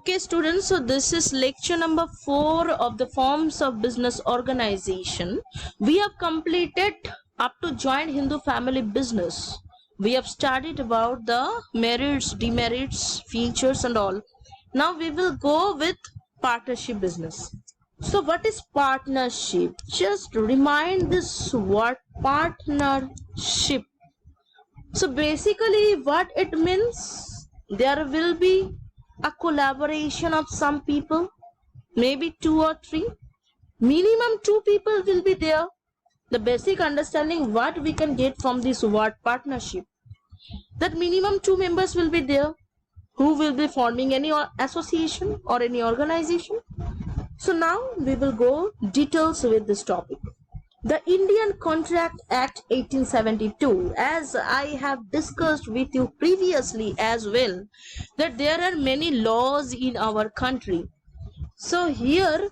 Okay students, so this is lecture number 4 of the forms of business organization. We have completed up to joint Hindu family business. We have studied about the merits, demerits, features and all. Now we will go with partnership business. So what is partnership? Just remind this word partnership. So basically what it means, there will be a collaboration of some people, maybe 2 or 3, minimum 2 people will be there. The basic understanding what we can get from this word partnership, that minimum 2 members will be there who will be forming any association or any organization. So now we will go details with this topic. The Indian Contract Act 1872, as I have discussed with you previously as well, that there are many laws in our country. So here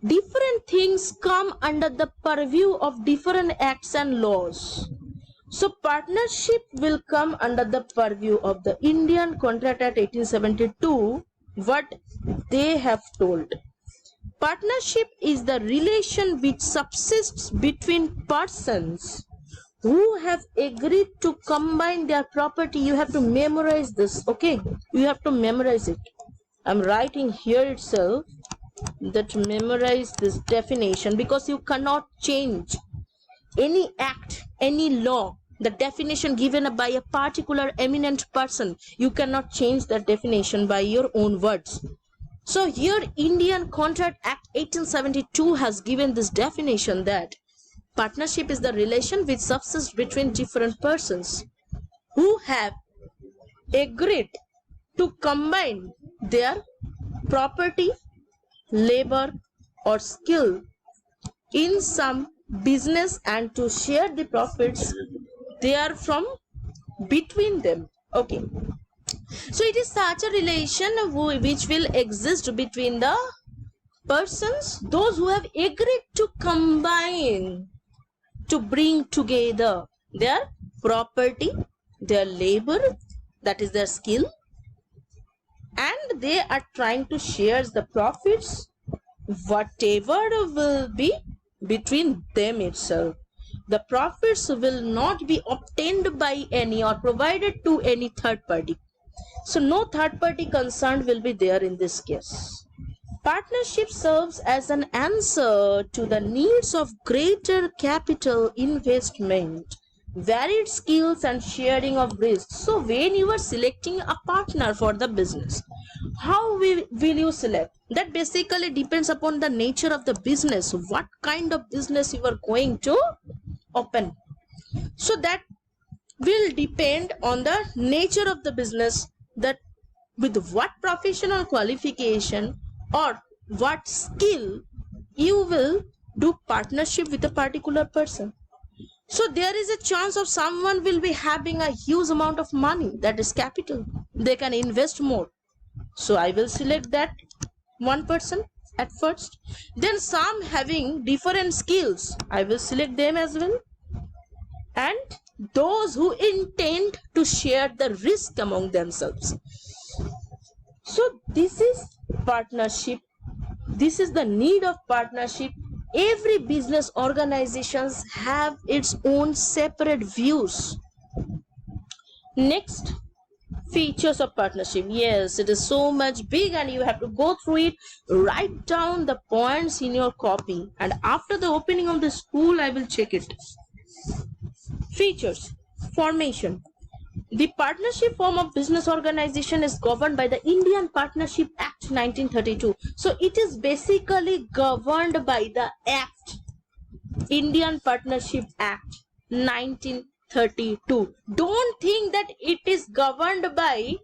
different things come under the purview of different acts and laws. So partnership will come under the purview of the Indian Contract Act 1872, what they have told. Partnership is the relation which subsists between persons who have agreed to combine their property. You have to memorize this, okay? You have to memorize it. I'm writing here itself that memorize this definition, because you cannot change any act, any law, the definition given by a particular eminent person. You cannot change that definition by your own words. So here Indian Contract Act 1872 has given this definition that partnership is the relation which subsists between different persons who have agreed to combine their property, labor or skill in some business and to share the profits therefrom between them. Okay. So it is such a relation which will exist between the persons, those who have agreed to combine, to bring together their property, their labor, that is their skill, and they are trying to share the profits, whatever will be between them itself. The profits will not be obtained by any or provided to any third party. So no third party concerned will be there in this case. Partnership serves as an answer to the needs of greater capital investment, varied skills and sharing of risks. So when you are selecting a partner for the business, how will you select? That basically depends upon the nature of the business, what kind of business you are going to open. So that will depend on the nature of the business, that with what professional qualification or what skill you will do partnership with a particular person. So there is a chance of someone will be having a huge amount of money, that is capital, they can invest more. So I will select that one person at first. Then some having different skills, I will select them as well. And those who intend to share the risk among themselves. So this is partnership. This is the need of partnership. Every business organizations have its own separate views. Next, features of partnership. Yes, it is so much big and you have to go through it. Write down the points in your copy, and after the opening of the school I will check it. Features. Formation. The partnership form of business organization is governed by the Indian Partnership Act 1932. So it is basically governed by the Act, Indian Partnership Act 1932. Don't think that it is governed by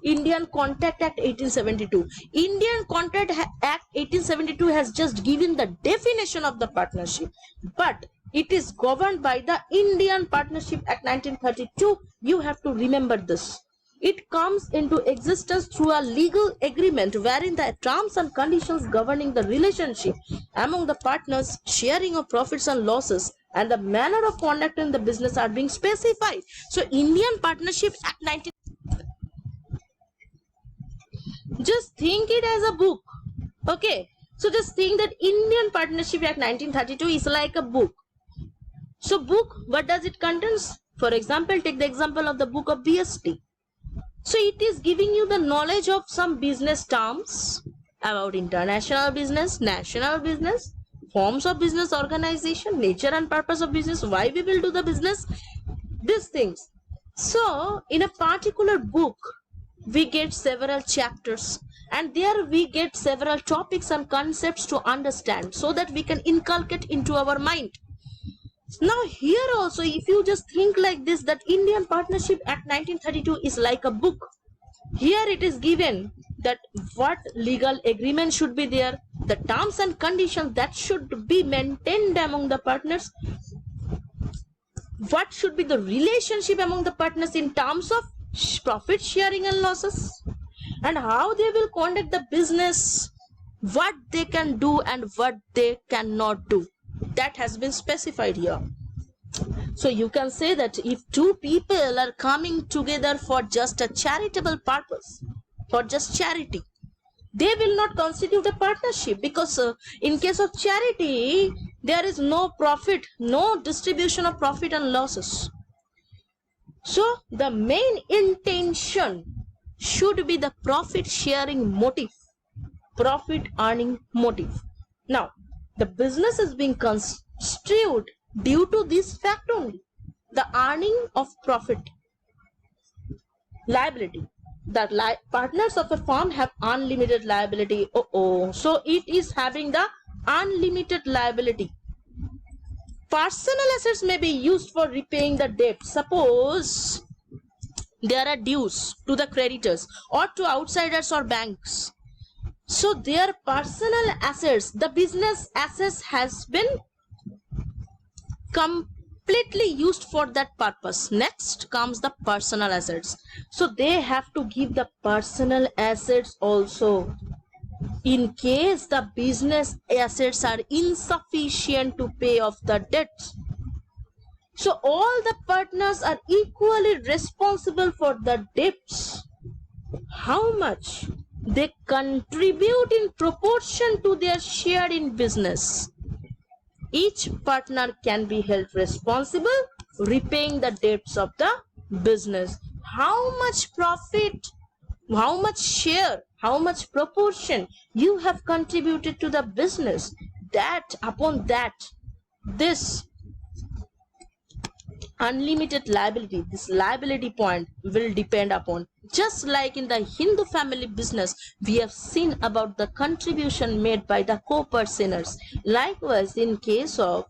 Indian Contract Act 1872. Indian Contract Act 1872 has just given the definition of the partnership, but it is governed by the Indian Partnership Act 1932. You have to remember this. It comes into existence through a legal agreement wherein the terms and conditions governing the relationship among the partners, sharing of profits and losses, and the manner of conducting the business are being specified. So Indian Partnership Act 19 Just think it as a book. Okay, so just think that Indian Partnership Act 1932 is like a book. So book, what does it contains? For example, take the example of the book of BST. So it is giving you the knowledge of some business terms about international business, national business, forms of business organization, nature and purpose of business, why we will do the business, these things. So in a particular book, we get several chapters, and there we get several topics and concepts to understand so that we can inculcate into our mind. Now here also, if you just think like this, that Indian Partnership Act 1932 is like a book. Here it is given that what legal agreement should be there, the terms and conditions that should be maintained among the partners, what should be the relationship among the partners in terms of profit sharing and losses, and how they will conduct the business, what they can do and what they cannot do. That has been specified here. So you can say that if two people are coming together for just a charitable purpose, for just charity, they will not constitute a partnership, because in case of charity, there is no profit, no distribution of profit and losses. So the main intention should be the profit sharing motive, profit earning motive. Now, the business is being construed due to this fact only, the earning of profit. Liability. The partners of a firm have unlimited liability. So it is having the unlimited liability. Personal assets may be used for repaying the debt. Suppose there are dues to the creditors or to outsiders or banks. So their personal assets, the business assets has been completely used for that purpose. Next comes the personal assets. So they have to give the personal assets also in case the business assets are insufficient to pay off the debts. So all the partners are equally responsible for the debts. How much they contribute in proportion to their share in business. Each partner can be held responsible repaying the debts of the business. How much profit, how much share, how much proportion you have contributed to the business, that upon that this unlimited liability, this liability point will depend upon. Just like in the Hindu family business, we have seen about the contribution made by the co-personers. Likewise, in case of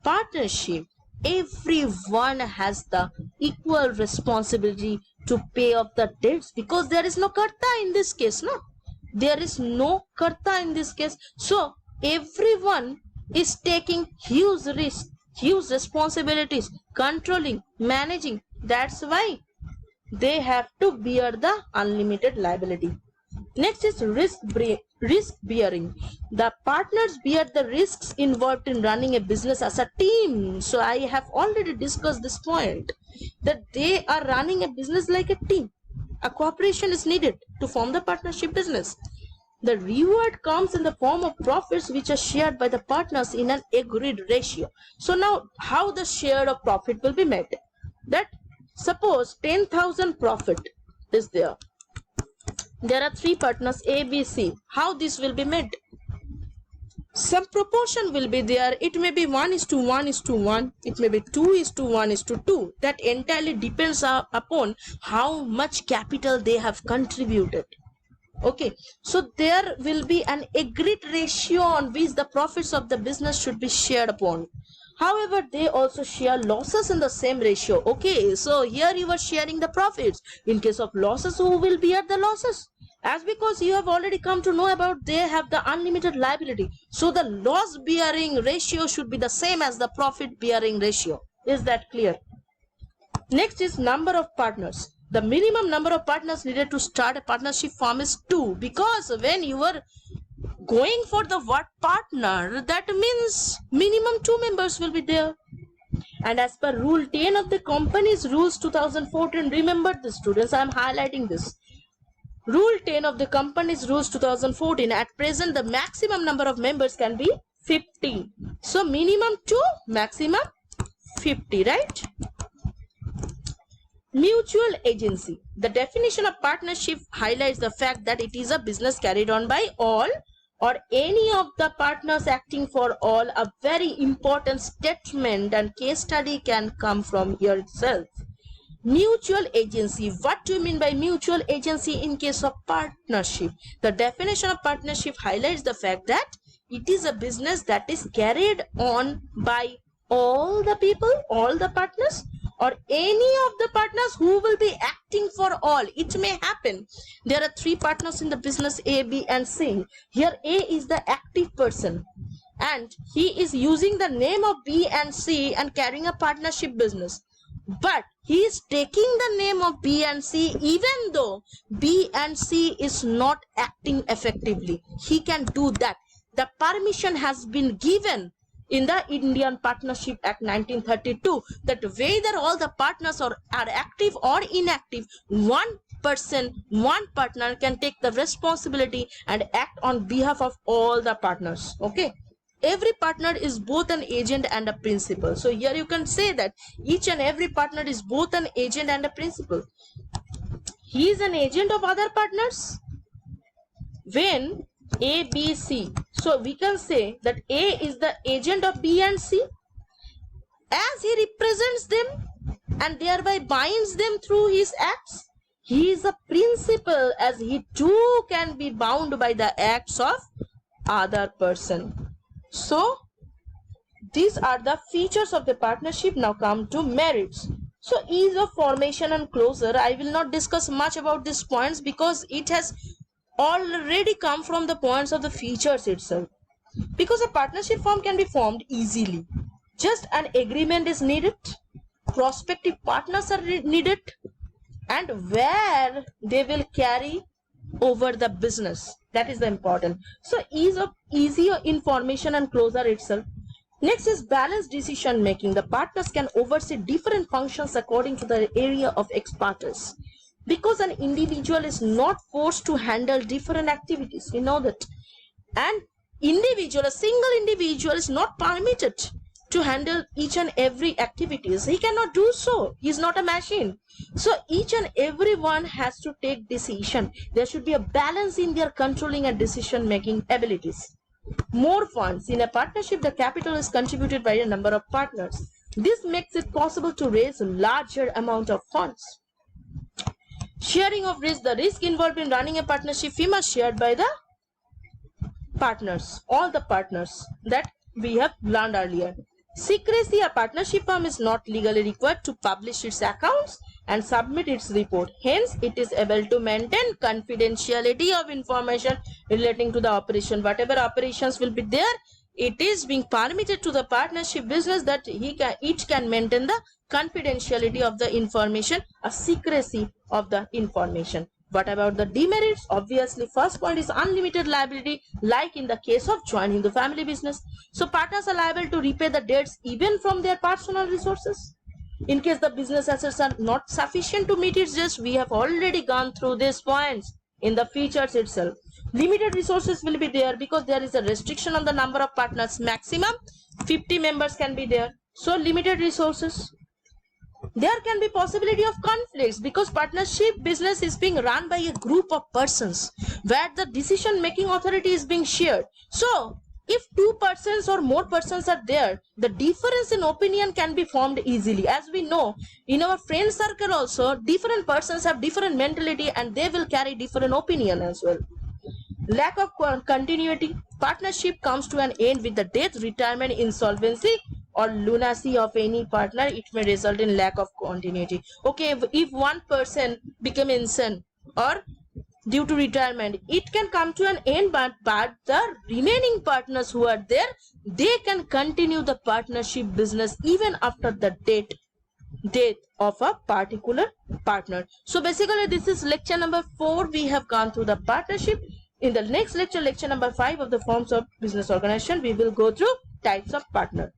partnership, everyone has the equal responsibility to pay off the debts, because there is no karta in this case. No, there is no karta in this case. So everyone is taking huge risk, huge responsibilities, controlling, managing. That's why they have to bear the unlimited liability. Next is risk bearing. The partners bear the risks involved in running a business as a team. So I have already discussed this point, that they are running a business like a team. A cooperation is needed to form the partnership business. The reward comes in the form of profits which are shared by the partners in an agreed ratio. So now how the share of profit will be made? That suppose 10,000 profit is there. There are three partners A, B, C. How this will be made? Some proportion will be there. It may be 1:1:1. It may be 2:1:2. That entirely depends upon how much capital they have contributed. Okay, so there will be an agreed ratio on which the profits of the business should be shared upon. However, they also share losses in the same ratio. Okay, so here you are sharing the profits. In case of losses, who will bear the losses? As because you have already come to know about, they have the unlimited liability. So the loss bearing ratio should be the same as the profit bearing ratio. Is that clear? Next is number of partners. The minimum number of partners needed to start a partnership firm is 2, because when you are going for the word partner, that means minimum 2 members will be there. And as per rule 10 of the company's rules 2014, remember this, students, I am highlighting this. Rule 10 of the Companies Rules 2014. At present, the maximum number of members can be 50. So minimum 2, maximum 50, right? Mutual agency. The definition of partnership highlights the fact that it is a business carried on by all or any of the partners acting for all. A very important statement and case study can come from here itself. Mutual agency. What do you mean by mutual agency in case of partnership? The definition of partnership highlights the fact that it is a business that is carried on by all the people, all the partners, or any of the partners who will be acting for all. It may happen there are 3 partners in the business, A, B and C. Here A is the active person and he is using the name of B and C and carrying a partnership business. But he is taking the name of B and C even though B and C is not acting effectively. He can do that. The permission has been given in the Indian Partnership Act 1932 that whether all the partners are active or inactive, one person, one partner can take the responsibility and act on behalf of all the partners. Okay. Every partner is both an agent and a principal. So here you can say that each and every partner is both an agent and a principal. He is an agent of other partners when A, B, C. So we can say that A is the agent of B and C as he represents them and thereby binds them through his acts. He is a principal as he too can be bound by the acts of other person. So these are the features of the partnership. Now come to merits. So ease of formation and closure. I will not discuss much about these points because it has already come from the points of the features itself. Because a partnership firm can be formed easily. Just an agreement is needed. Prospective partners are needed. And where they will carry over the business. That is the important. So easier information and closure itself. Next is balanced decision making. The partners can oversee different functions according to the area of expertise. Because an individual is not forced to handle different activities. We know that. And a single individual is not permitted to handle each and every activities. He cannot do so. He is not a machine. So each and everyone has to take decision. There should be a balance in their controlling and decision making abilities. More funds. In a partnership, the capital is contributed by a number of partners. This makes it possible to raise a larger amount of funds. Sharing of risk. The risk involved in running a partnership firm is shared by the partners, all the partners that we have learned earlier. Secrecy. A partnership firm is not legally required to publish its accounts and submit its report. Hence, it is able to maintain confidentiality of information relating to the operation. Whatever operations will be there, it is being permitted to the partnership business that each can maintain the confidentiality of the information, a secrecy of the information. What about the demerits? Obviously, first point is unlimited liability, like in the case of joining the family business. So partners are liable to repay the debts even from their personal resources. In case the business assets are not sufficient to meet its debts, we have already gone through these points in the features itself. Limited resources will be there because there is a restriction on the number of partners. Maximum 50 members can be there. So limited resources. There can be possibility of conflicts because partnership business is being run by a group of persons where the decision making authority is being shared. So if 2 persons or more persons are there, the difference in opinion can be formed easily. As we know, in our friend circle also, different persons have different mentality and they will carry different opinion as well. Lack of continuity. Partnership comes to an end with the death, retirement, insolvency or lunacy of any partner. It may result in lack of continuity. Okay, if one person become insane or due to retirement, it can come to an end, but the remaining partners who are there, they can continue the partnership business even after the death of a particular partner. So basically this is lecture number 4. We have gone through the partnership. In the next lecture, lecture number 5 of the forms of business organization, we will go through types of partner.